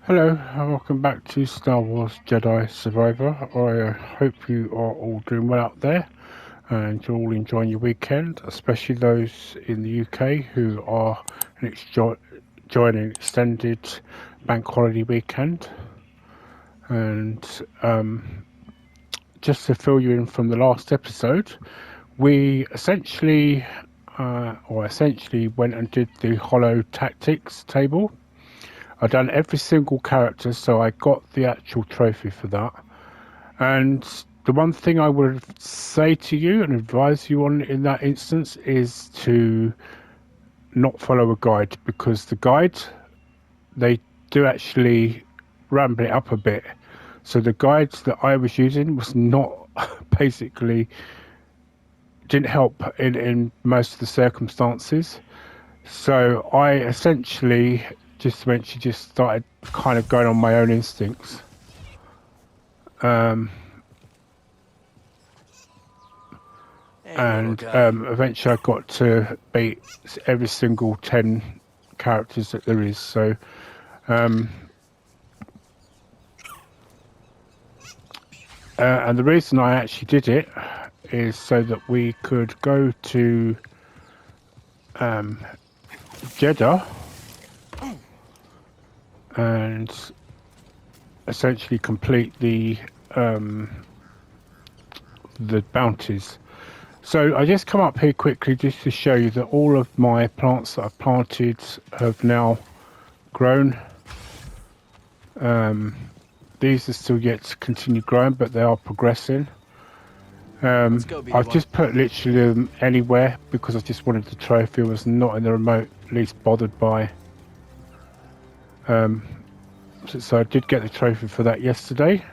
Hello, and welcome back to Star Wars Jedi Survivor. I hope you are all doing well out there and you're all enjoying your weekend, especially those in the UK who are enjoying an extended bank holiday weekend. And just to fill you in from the last episode, we essentially went and did the Holo Tactics table. I've done every single character, so I got the actual trophy for that. And the one thing I would say to you and advise you on in that instance is to not follow a guide, because the guide, they do actually ramble it up a bit. So the guides that I was using was not basically, didn't help in most of the circumstances. So I essentially just started kind of going on my own instincts. Eventually I got to beat every single 10 characters that there is. So and the reason I actually did it is so that we could go to Jedha and essentially complete the bounties. So I just come up here quickly just to show you that all of my plants that I've planted have now grown. These are still yet to continue growing, but they are progressing. I've just put literally them anywhere because I just wanted the trophy. I was not in the remote least bothered by. So I did get the trophy for that yesterday.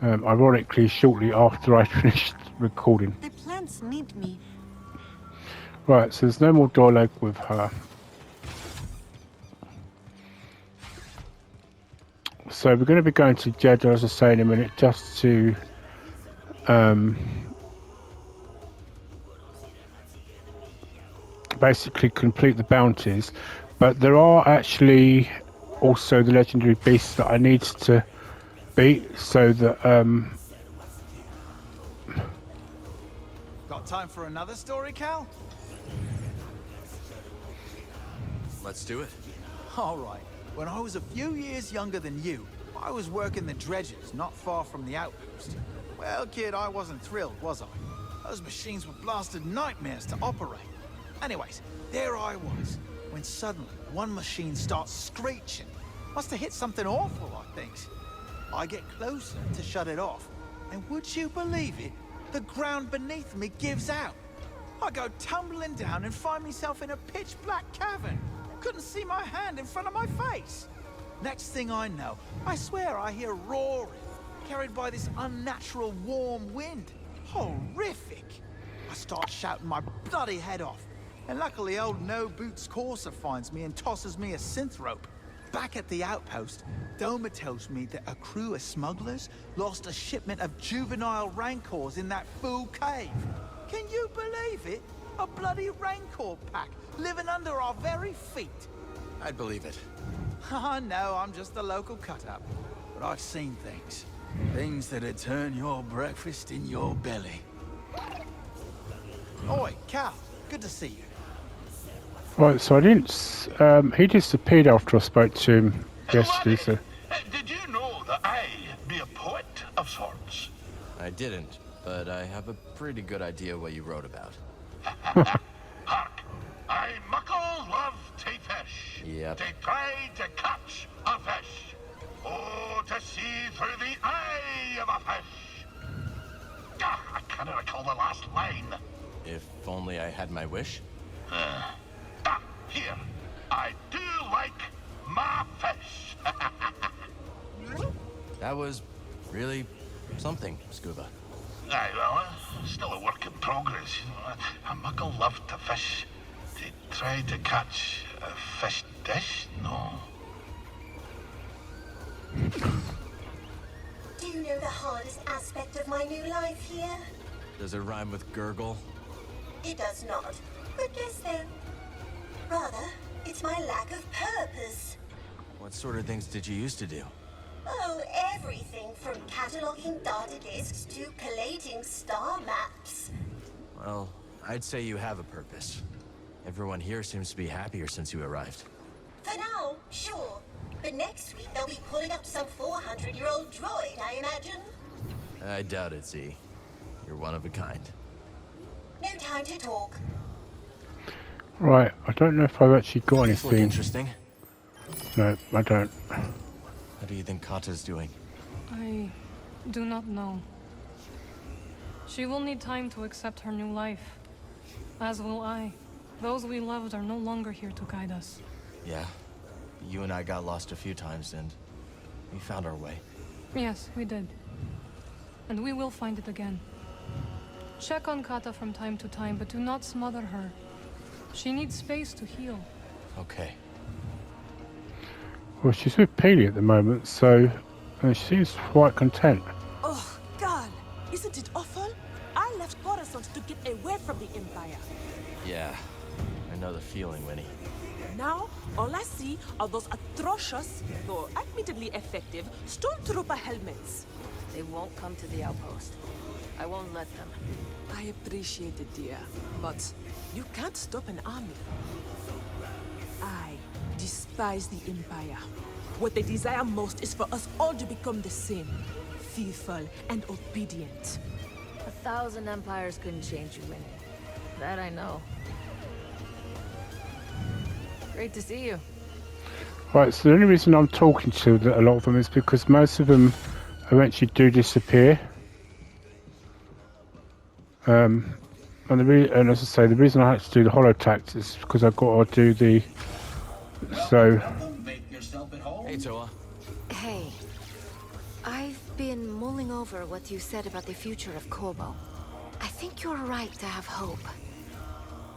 Ironically, shortly after I finished recording. The plants need me. Right, so there's no more dialogue with her. So we're going to be going to Jedha, as I say, in a minute, just to basically complete the bounties. But there are actually also the legendary beasts that I need to beat, so that Got time for another story, Cal? Let's do it. All right. When I was a few years younger than you, I was working the dredges not far from the outpost. Well, kid, I wasn't thrilled, was I? Those machines were blasted nightmares to operate. Anyways, there I was, when suddenly one machine starts screeching. Must have hit something awful, I think. I get closer to shut it off, and would you believe it? The ground beneath me gives out. I go tumbling down and find myself in a pitch-black cavern. Couldn't see my hand in front of my face. Next thing I know, I swear I hear roaring, carried by this unnatural warm wind. Horrific. I start shouting my bloody head off, and luckily old no-boots Courser finds me and tosses me a synth rope. Back at the outpost, Doma tells me that a crew of smugglers lost a shipment of juvenile rancors in that fool cave. Can you believe it? A bloody rancor pack living under our very feet. I'd believe it. No, I'm just a local cut-up. But I've seen things. Things that'd turn your breakfast in your belly. Oi, Cal. Good to see you. right, so I didn't. He disappeared after I spoke to him yesterday. So. Did you know that I be a poet of sorts? I didn't, but I have a pretty good idea what you wrote about. Hark! I muckle love to fish. Yep. To try to catch a fish. Oh, to see through the eye of a fish. I can't recall the last line. If only I had my wish. Here. I do like my fish. That was really something, Scuba. Aye, well, still a work in progress. I muckle love to fish. To try to catch a fish dish? No. Do you know the hardest aspect of my new life here? Does it rhyme with gurgle? It does not. But guess then. Rather, it's my lack of purpose. What sort of things did you used to do? Oh, everything from cataloging data disks to collating star maps. Well, I'd say you have a purpose. Everyone here seems to be happier since you arrived. For now, sure. But next week they'll be pulling up some 400-year-old droid, I imagine. I doubt it, Z. You're one of a kind. No time to talk. Right, I don't know if I've actually got These look anything. interesting. No, I don't. How do you think Kata's doing? I do not know. She will need time to accept her new life. As will I. Those we loved are no longer here to guide us. Yeah. You and I got lost a few times and we found our way. Yes, we did. And we will find it again. Check on Kata from time to time, but do not smother her. She needs space to heal. Okay. Well, she's with Peely at the moment, so she seems quite content. Oh, God! Isn't it awful? I left Coruscant to get away from the Empire. Yeah. I know the feeling, Winnie. Now, all I see are those atrocious, though admittedly effective, stormtrooper helmets. They won't come to the outpost. I won't let them. I appreciate it, dear, but you can't stop an army. I despise the Empire. What they desire most is for us all to become the same. Fearful and obedient. 1,000 empires couldn't change you, Winnie. That I know. Great to see you. Right, so the only reason I'm talking to a lot of them is because most of them eventually do disappear. And as I say, the reason I had to do the holo tactics is because I've got to do the. So. Hey, Toa. Hey. I've been mulling over what you said about the future of Koboh. I think you're right to have hope.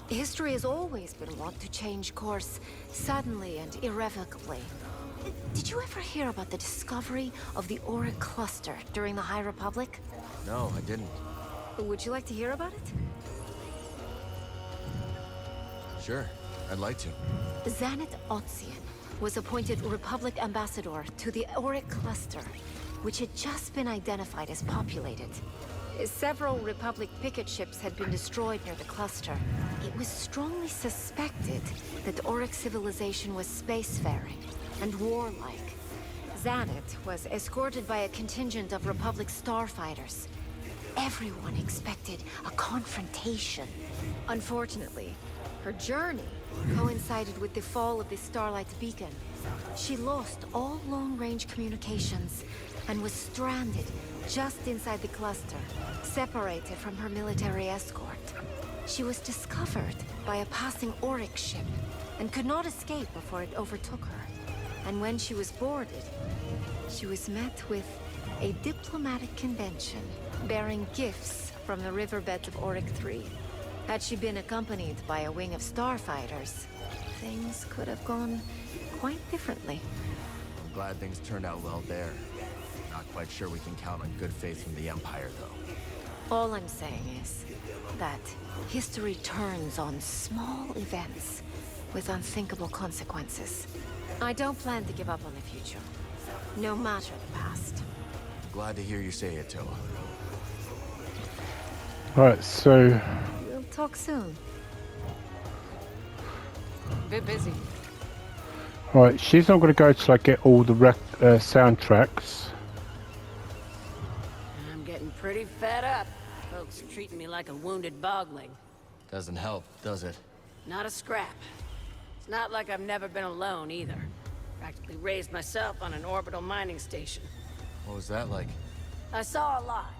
History has always been wont to change course suddenly and irrevocably. Did you ever hear about the discovery of the Auric cluster during the High Republic? No, I didn't. Would you like to hear about it? Sure, I'd like to. Zanit Otzian was appointed Republic Ambassador to the Auric cluster, which had just been identified as populated. Several Republic picket ships had been destroyed near the cluster. It was strongly suspected that Auric civilization was spacefaring and warlike. Zanit was escorted by a contingent of Republic starfighters. Everyone expected a confrontation. Unfortunately, her journey coincided with the fall of the Starlight Beacon. She lost all long-range communications and was stranded just inside the cluster, separated from her military escort. She was discovered by a passing Auric ship and could not escape before it overtook her. And when she was boarded, she was met with a diplomatic convention bearing gifts from the riverbeds of Auric 3. Had she been accompanied by a wing of starfighters, things could have gone quite differently. I'm glad things turned out well there. Not quite sure we can count on good faith from the Empire, though. All I'm saying is that history turns on small events with unthinkable consequences. I don't plan to give up on the future, no matter the past. Glad to hear you say it, Toa. Right, so. We'll talk soon. Bit busy. Right, she's not going to go till I get all the soundtracks. I'm getting pretty fed up. Folks are treating me like a wounded bogling. Doesn't help, does it? Not a scrap. It's not like I've never been alone, either. Practically raised myself on an orbital mining station. What was that like? I saw a lot.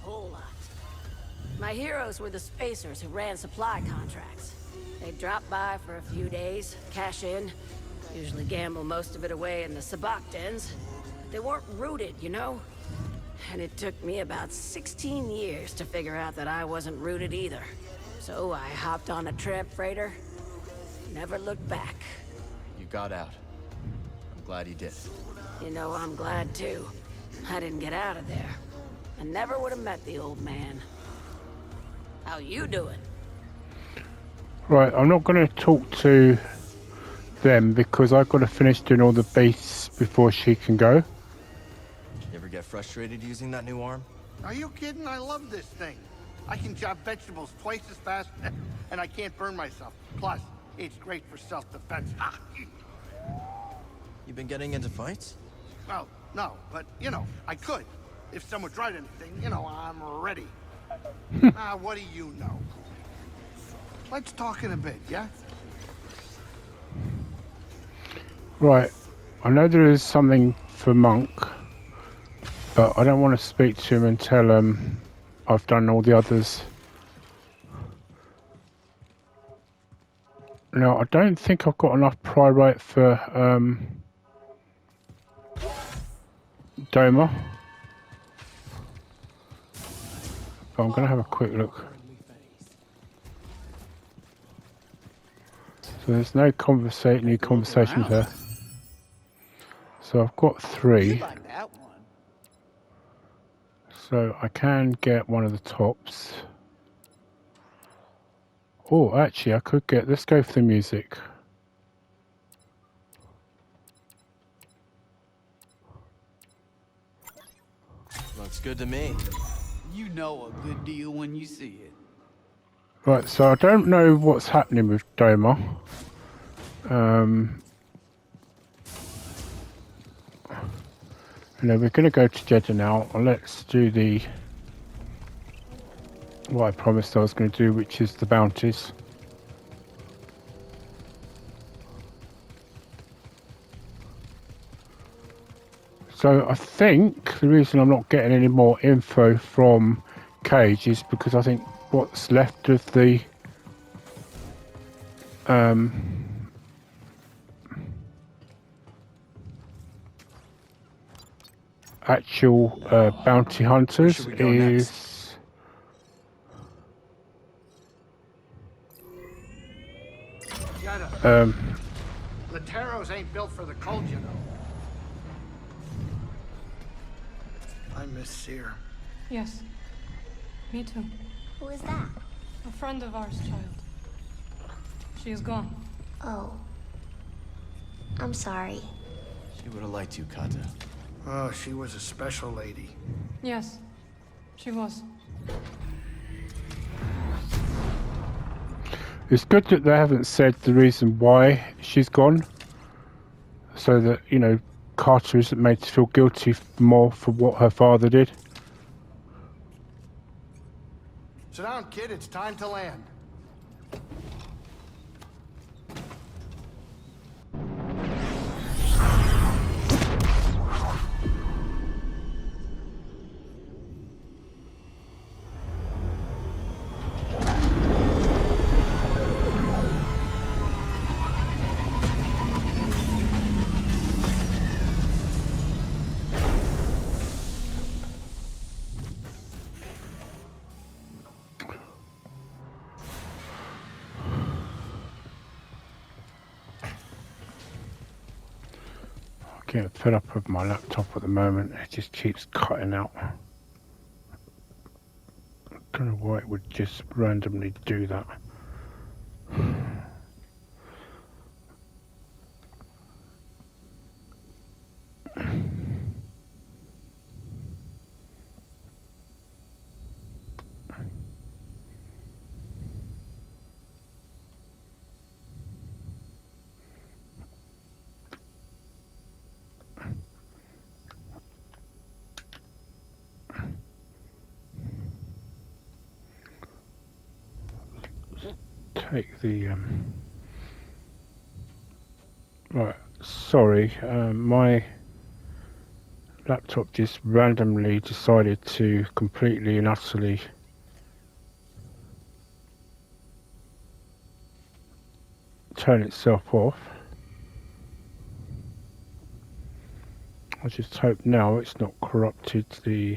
A whole lot. My heroes were the spacers who ran supply contracts. They'd drop by for a few days, cash in, usually gamble most of it away in the sabacc dens. But they weren't rooted, you know? And it took me about 16 years to figure out that I wasn't rooted either. So I hopped on a tramp freighter, never looked back. You got out. I'm glad you did. You know, I'm glad too. I didn't get out of there. I never would have met the old man. How you doing? Right, I'm not going to talk to them because I've got to finish doing all the beasts before she can go. You ever get frustrated using that new arm? Are you kidding? I love this thing. I can chop vegetables twice as fast, and I can't burn myself. Plus, it's great for self-defense. You been getting into fights? Well, no, but, you know, I could. If someone tried anything, you know, I'm ready. What do you know? Let's talk in a bit, yeah? Right, I know there is something for Monk, but I don't want to speak to him until I've done all the others. Now, I don't think I've got enough pyrite for Doma. But I'm going to have a quick look. So there's no new conversation there. So I've got 3. Like that one. So I can get one of the tops. Oh, actually I could get, let's go for the music. Looks good to me. You know a good deal when you see it. Right, so I don't know what's happening with Doma. You know, we're going to go to Jedha now. Let's do what I promised I was going to do, which is the bounties. So I think the reason I'm not getting any more info from Cage is because I think what's left of the actual bounty hunters is Jedha. The Taros ain't built for the cold, you know. I miss Seer. Yes. Me too. Who is that? A friend of ours, child. She is gone. Oh. I'm sorry. She would have liked you, Kata. Oh, she was a special lady. Yes. She was. It's good that they haven't said the reason why she's gone, so that, you know, Carter isn't made to feel guilty more for what her father did. Sit down, kid. It's time to land. Getting fed up with my laptop at the moment. It just keeps cutting out. I don't know why it would just randomly do that. Take the right, sorry, my laptop just randomly decided to completely and utterly turn itself off. I just hope now it's not corrupted the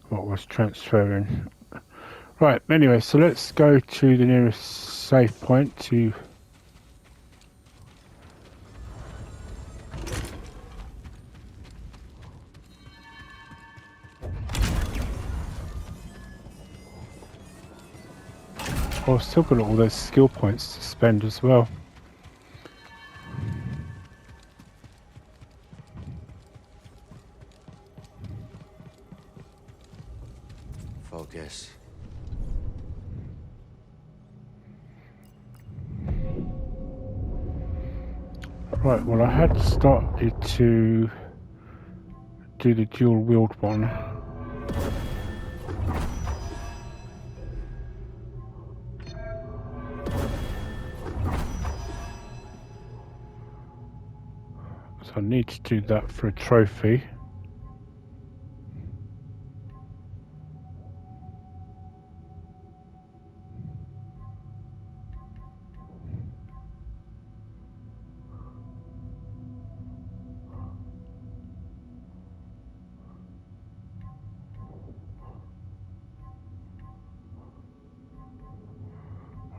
what was transferring. Right, anyway, so let's go to the nearest save point to Oh, I've still got all those skill points to spend as well. Focus. Right, well I had started to do the dual wield one. So I need to do that for a trophy.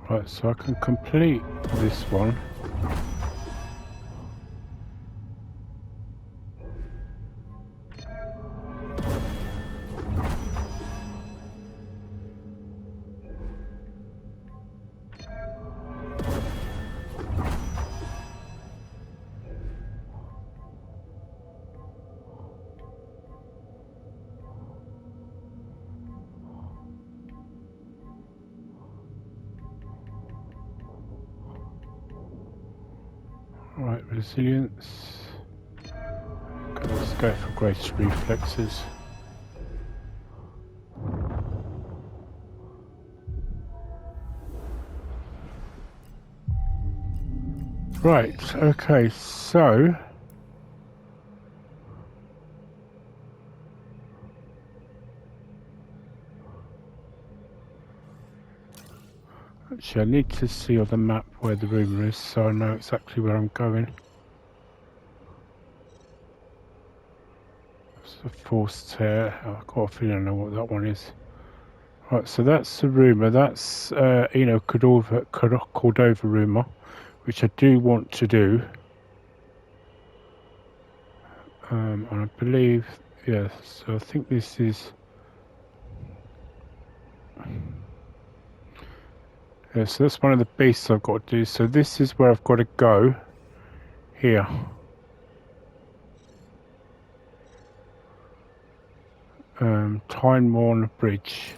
Right, so I can complete this one. Right, resilience. Okay, let's go for greater reflexes. Right, okay, so actually I need to see on the map where the room is so I know exactly where I'm going. It's a forced tear. I've got a feeling I know what that one is. Right, so that's the rumour. That's Cordova rumour, which I do want to do. And I believe, yes. So I think this is. Yeah, so that's one of the beasts I've got to do. So this is where I've got to go. Here. TIMEWORN bridge.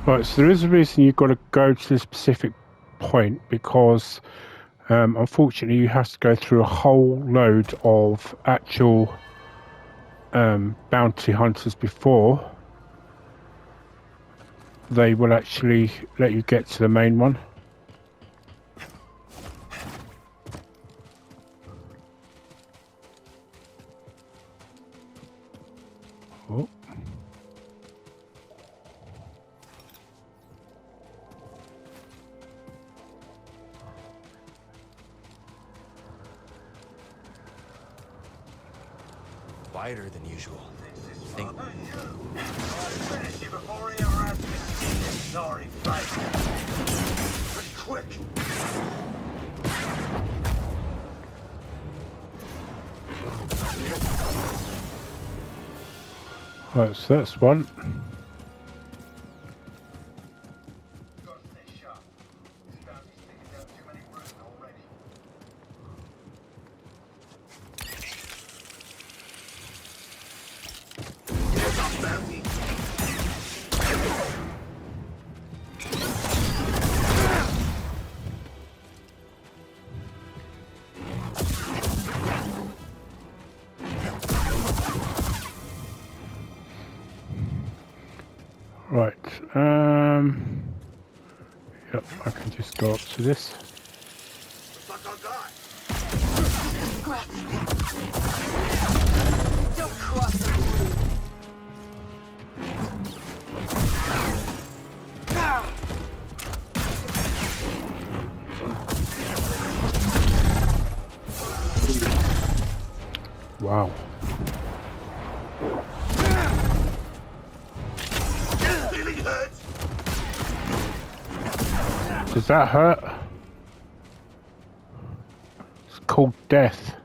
Right, so there is a reason you've got to go to this specific point because unfortunately you have to go through a whole load of actual bounty hunters before they will actually let you get to the main one. Oh. Quieter than usual. Finish you before he ever has to see this sorry face. But quick! Right, so that's one. Gotta stay sharp. This bounty's taken down too many roots already. Here's our bounty. Right, yep, I can just go up to this. Looks like I got. Don't cross it. Wow. Feeling hurt? Does that hurt? called death.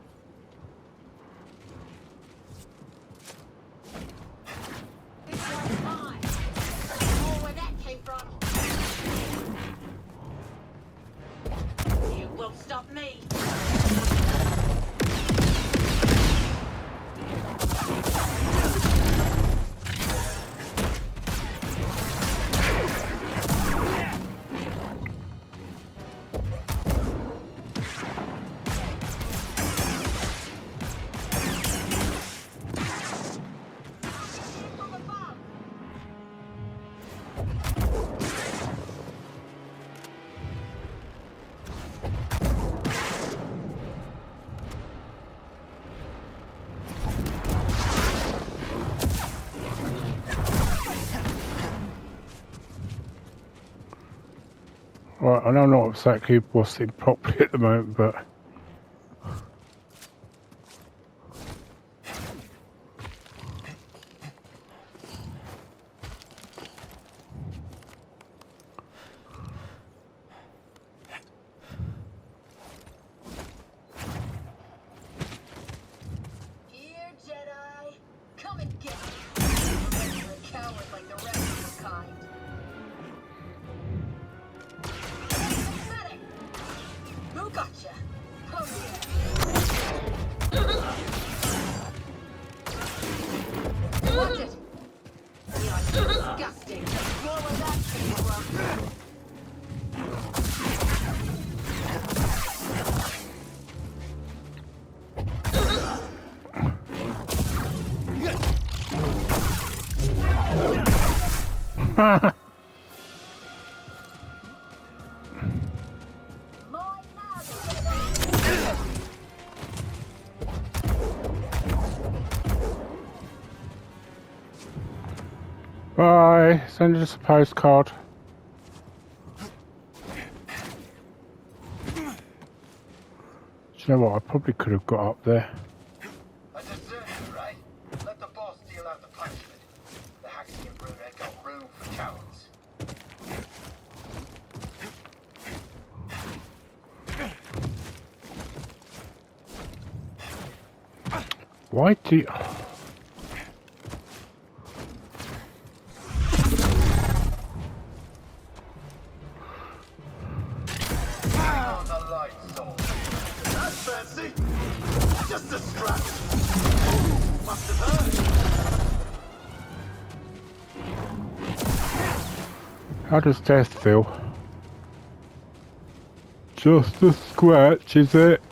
Right, I don't know exactly what's in properly at the moment, but Here, Jedi. Come and get me. You're a coward like the rest of your kind. Medic! Who gotcha? Come here. Watch it. You're disgusting. More where that came from. bye. Send us a postcard. Do you know what? I probably could have got up there. A deserter, right? Let the boss deal out the punishment. The Haxian brood ain't got room for cowards. Why do you... On the light soul. That's fancy. Just a scratch. Must have hurt. How does death feel? Just a scratch, is it?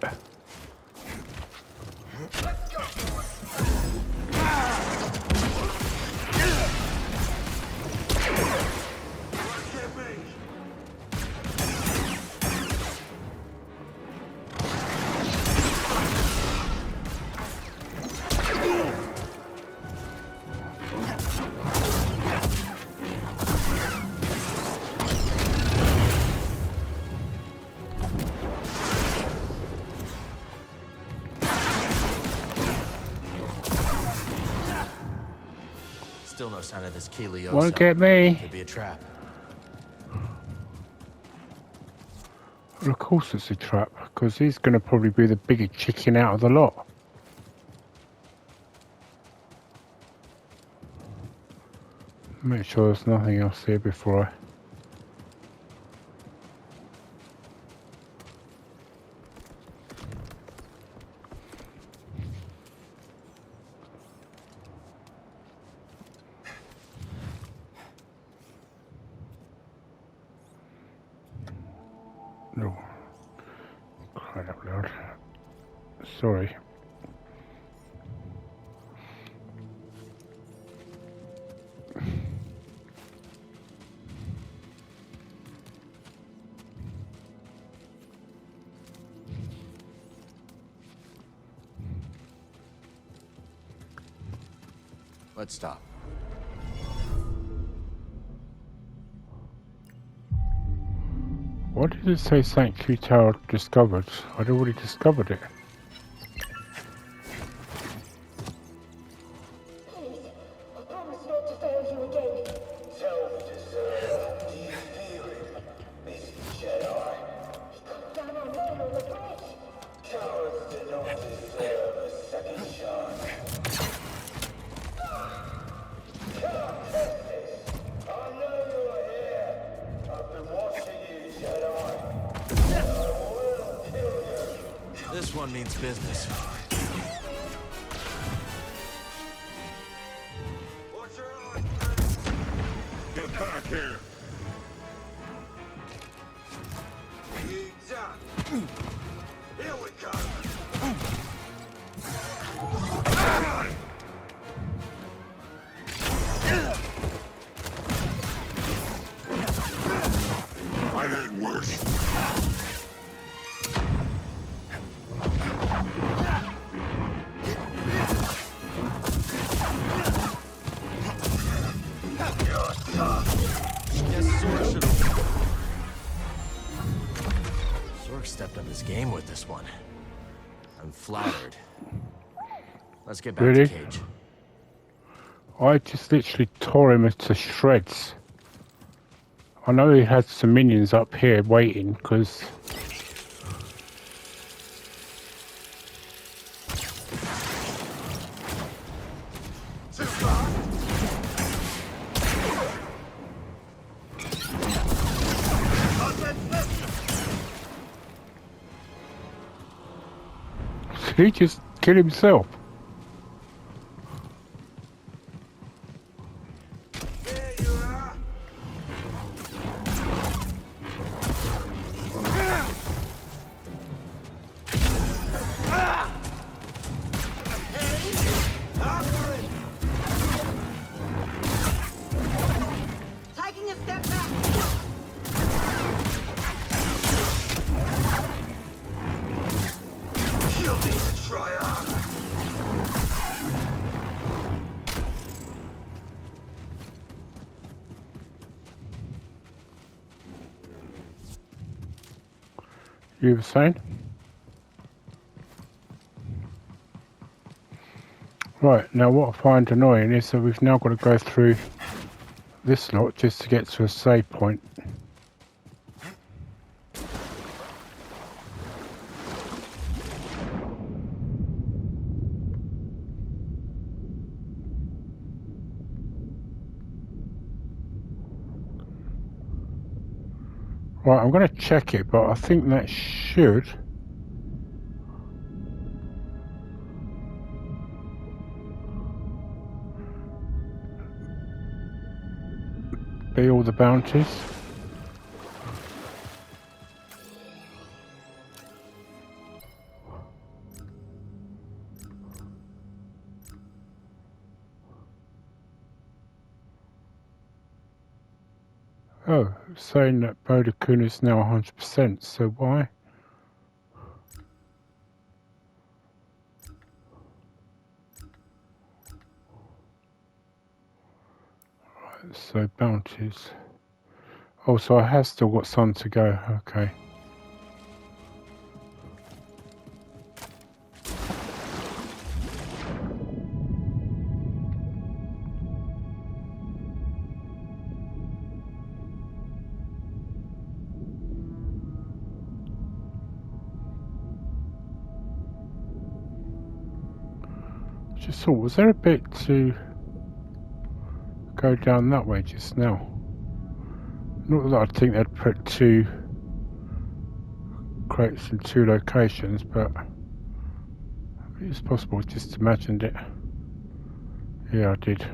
Let's go. Still no sign of this Keelio. Won't get me. Could be a trap. Well, of course it's a trap, because he's going to probably be the bigger chicken out of the lot. Make sure there's nothing else here before I... No. Crying out loud. Sorry. Let's stop. Why did it say Sanctuary Tower discovered? I'd already discovered it. I promise not to fail you again. Tell me, deserter, do you feel it, Missy Jedi? He cut down our men on the bridge. Cowards everyone means business. Get back here! Here we come! I had worse. Zork stepped up his game with this one. I'm flattered. Let's get back Really? to Cage. I just literally tore him to shreds. I know he had some minions up here waiting, because... Did he just kill himself? Taking a step back. Kill these Triad! You were saying? Right, now what I find annoying is that we've now got to go through this lot just to get to a save point. Right, I'm going to check it, but I think that should be all the bounties. Oh, it's saying that Bodakun is now 100%, so why? Right, so bounties. Oh, so I have still got some to go, okay. Just thought, was there a bit to go down that way just now? Not that I think they'd put two crates in two locations, but it's possible, just imagined it. Yeah, I did.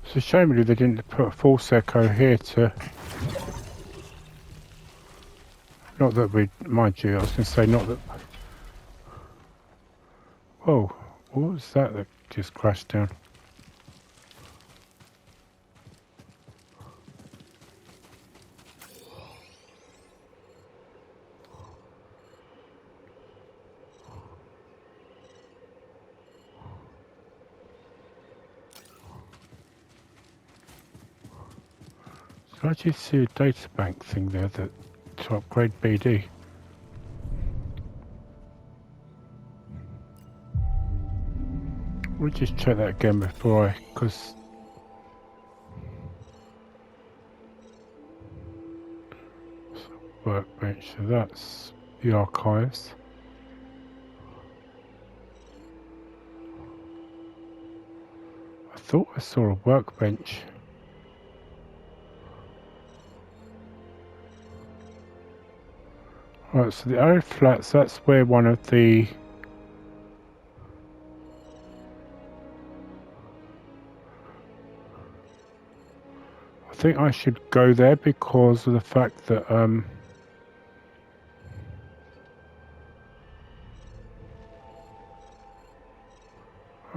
It's a shame really they didn't put a force echo here to... Not that we... Mind you, I was going to say not that... Whoa, what was that that just crashed down? I just see a data bank thing there that to upgrade BD. We'll just check that again before because workbench, so that's the archives. I thought I saw a workbench. Right, so the arrow flats, that's where one of the I think I should go there because of the fact that oh,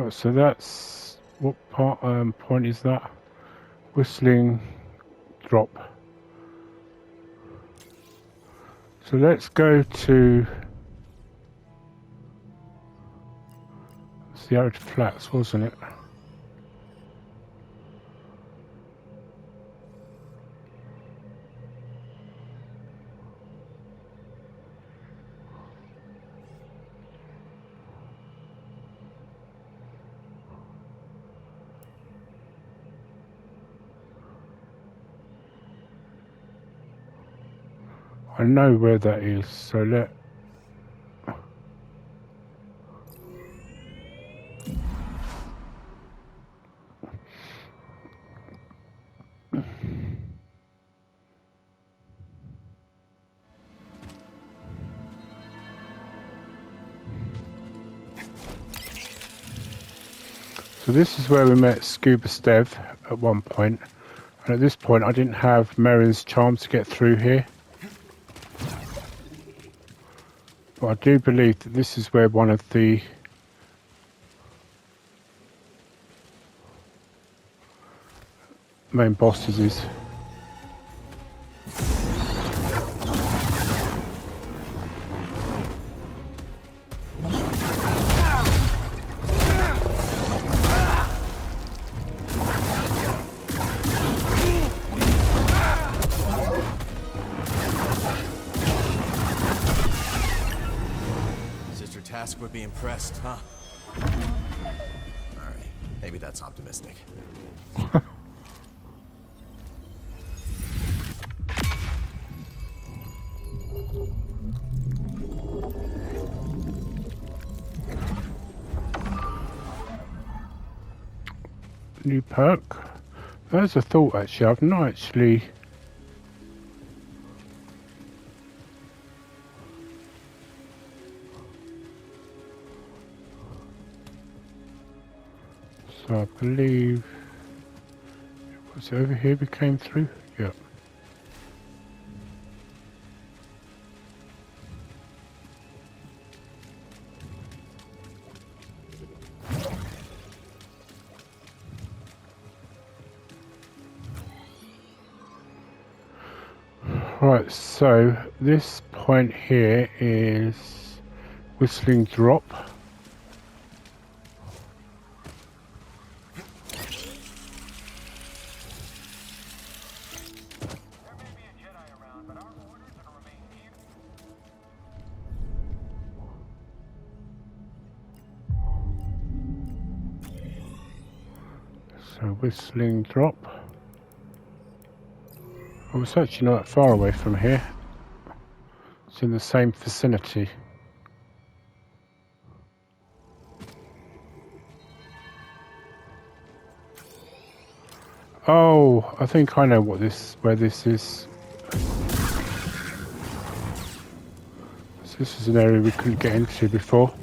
so that's what point is that? Whistling drop. So let's go to the Arid Flats, wasn't it? I know where that is, so so this is where we met Scuba Stev at one point, and at this point I didn't have Merrin's charms to get through here. But I do believe that this is where one of the main bosses is. Would be impressed, huh? Alright, maybe that's optimistic. New perk. There's a thought actually, I've not actually I believe was it over here we came through? Yep. Right, so this point here is Whistling Drop. Whistling Drop. Oh, it's actually not that far away from here. It's in the same vicinity. Oh, I think I know where this is. So this is an area we couldn't get into before.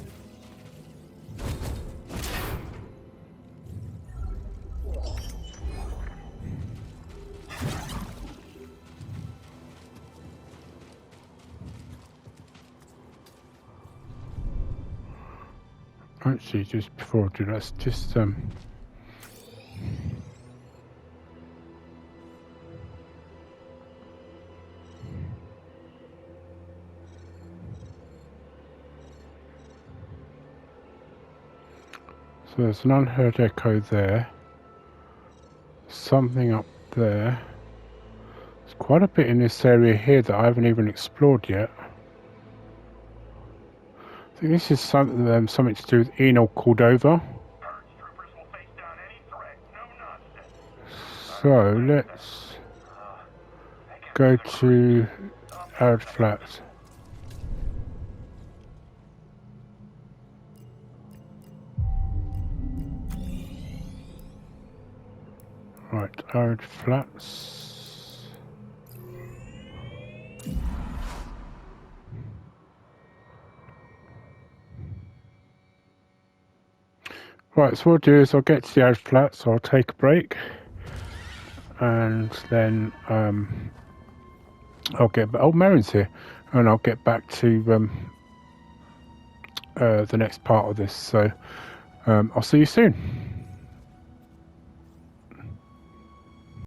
Actually, just before I do that, let's just so there's an unheard echo there, something up there. There's quite a bit in this area here that I haven't even explored yet. I think this is something to do with Enel Cordova. So let's go to Arid Flats. Right, Arid Flats. Right, so what I'll do is I'll get to the Arid Flats, so I'll take a break, and then I'll get. Oh, Merrin's here, and I'll get back to the next part of this. So I'll see you soon.